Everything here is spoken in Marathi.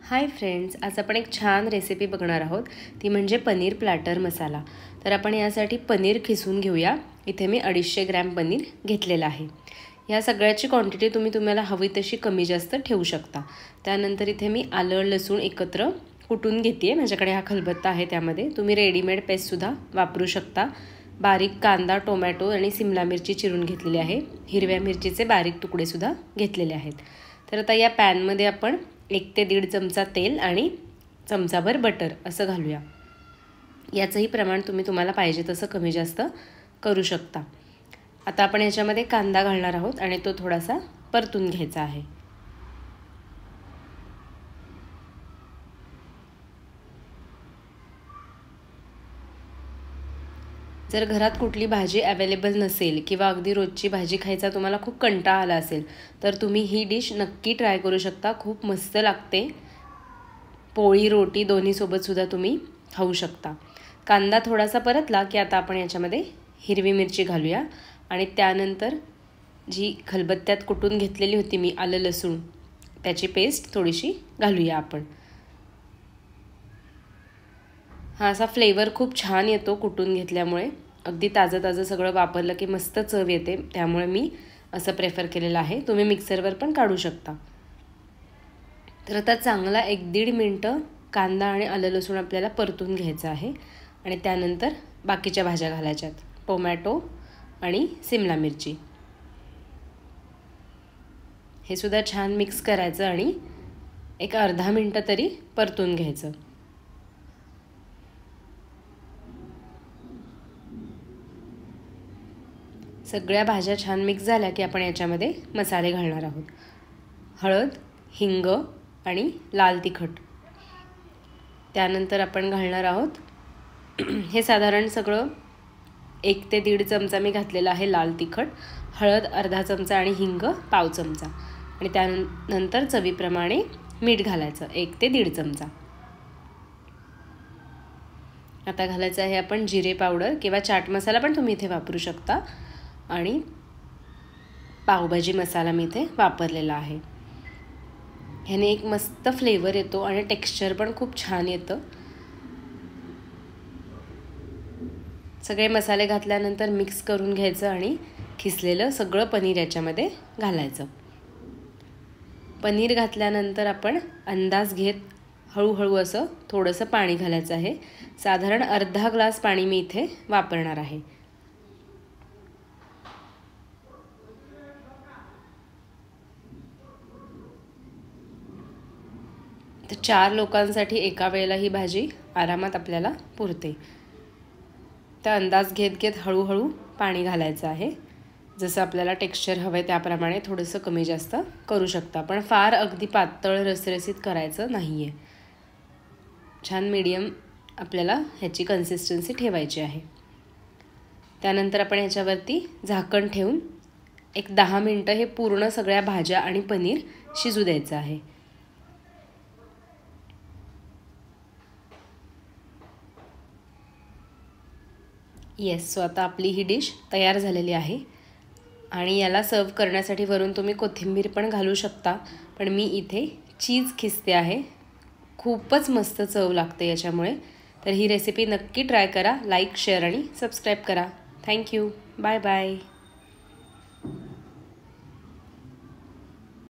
हाय फ्रेंड्स, आज आपण एक छान रेसिपी बघणार आहोत, ती म्हणजे पनीर प्लॅटर मसाला। तर आपण यासाठी पनीर खिसून घेऊया। इथे मी 250 ग्रॅम पनीर घेतलेला आहे। या सगळ्याची क्वांटिटी तुम्हाला हवी तशी कमी जास्त ठेवू शकता। त्यानंतर इथे मी आलं लसूण एकत्र कुटून घेते। माझ्याकडे हा खलबत्ता आहे, त्यामध्ये तुम्ही रेडीमेड पेस्ट सुद्धा वापरू शकता। बारीक कांदा, टोमॅटो आणि सिमला मिरची चिरून घेतलेली आहे। हिरव्या मिरचीचे बारीक तुकडे सुद्धा घेतलेले आहेत। तर आता या पॅन मध्ये आपण 1 ते 1.5 चमचा तेल आणि चमचाभर बटर असं घालूया। याचंही प्रमाण तुम्हाला पाहिजे तसं कमी जास्त करू शकता। आता आपण याच्यामध्ये कांदा घालणार आहोत आणि तो थोडासा परतून घ्यायचा आहे। जर घरात कुठली भाजी अवेलेबल नसेल किंवा अगदी रोजची भाजी खायचा तुम्हाला खूप कंटाळा आला असेल, तर तुम्ही ही डिश नक्की ट्राय करू शकता। खूप मस्त लागते। पोळी रोटी दोन्ही सोबत सुद्धा तुम्ही खाऊ शकता। कांदा थोडासा परतला की आता आपण याच्यामध्ये हिरवी मिरची घालूया आणि त्यानंतर जी खलबत्त्यात कुटून घेतलेली होती मी आलं लसूण, त्याची पेस्ट थोडीशी घालूया आपण। हा असा फ्लेवर खूप छान येतो कुटून घेतल्यामुळे। अगदी ताजं सगळं वापरलं की मस्त चव येते, त्यामुळे मी असं प्रेफर केलेलं आहे। तुम्ही मिक्सरवर पण काढू शकता। तर आता चांगला 1-1.5 मिनिटं कांदा आणि आलं लसूण आपल्याला परतून घ्यायचं आहे आणि त्यानंतर बाकीच्या भाज्या घालायच्यात, टोमॅटो आणि सिमला मिरची। हे सुद्धा छान मिक्स करायचं आणि एक अर्धा मिनिट तरी परतून घ्यायचं। सगळ्या भाज्या छान मिक्स झाल्या की आपण याच्यामध्ये मसाले घालणार आहोत। हळद, हिंग आणि लाल तिखट। त्यानंतर आपण घालणार आहोत हे साधारण सगळं 1 ते 1.5 चमचा मी घातलेला आहे लाल तिखट, हळद अर्धा चमचा आणि हिंग पाव चमचा आणि त्यानंतर चवीप्रमाणे मीठ घालायचं 1 ते 1.5 चमचा। आता घालायचं आहे आपण जिरे पावडर किंवा चाट मसाला पण तुम्ही इथे वापरू शकता आणि पावभाजी मसाला मी इथे वापरलेला आहे। ह्याने एक मस्त फ्लेवर येतो आणि टेक्स्चर पण खूप छान येतं। सगळे मसाले घातल्यानंतर मिक्स करून घ्यायचं आणि खिसलेलं सगळं पनीर याच्यामध्ये घालायचं। पनीर घातल्यानंतर आपण अंदाज घेत हळूहळू असं थोडंसं पाणी घालायचं आहे। साधारण अर्धा ग्लास पाणी मी इथे वापरणार आहे। तर 4 लोकांसाठी एका वेळेला ही भाजी आरामात आपल्याला पुरते। तर अंदाज घेत हळूहळू पाणी घालायचं आहे। जसं आपल्याला टेक्स्चर हवंय त्याप्रमाणे थोडंसं कमी जास्त करू शकता, पण फार अगदी पातळ रसरसीत करायचं नाहीये। छान मीडियम आपल्याला ह्याची कन्सिस्टन्सी ठेवायची आहे। त्यानंतर आपण ह्याच्यावरती झाकण ठेवून एक 10 मिनिटं हे पूर्ण सगळ्या भाज्या आणि पनीर शिजू द्यायचं आहे। येस, सो आता आपली ही डिश तयार झालेली आहे आणि याला सर्व करण्यासाठी वरून तुम्ही कोथिंबीर पण घालू शकता, पण मी इथे चीज खिसते आहे। खूपच मस्त चव लागते याच्यामुळे। तर ही रेसिपी नक्की ट्राय करा। लाईक, शेअर आणि सबस्क्राईब करा। थँक्यू। Bye bye.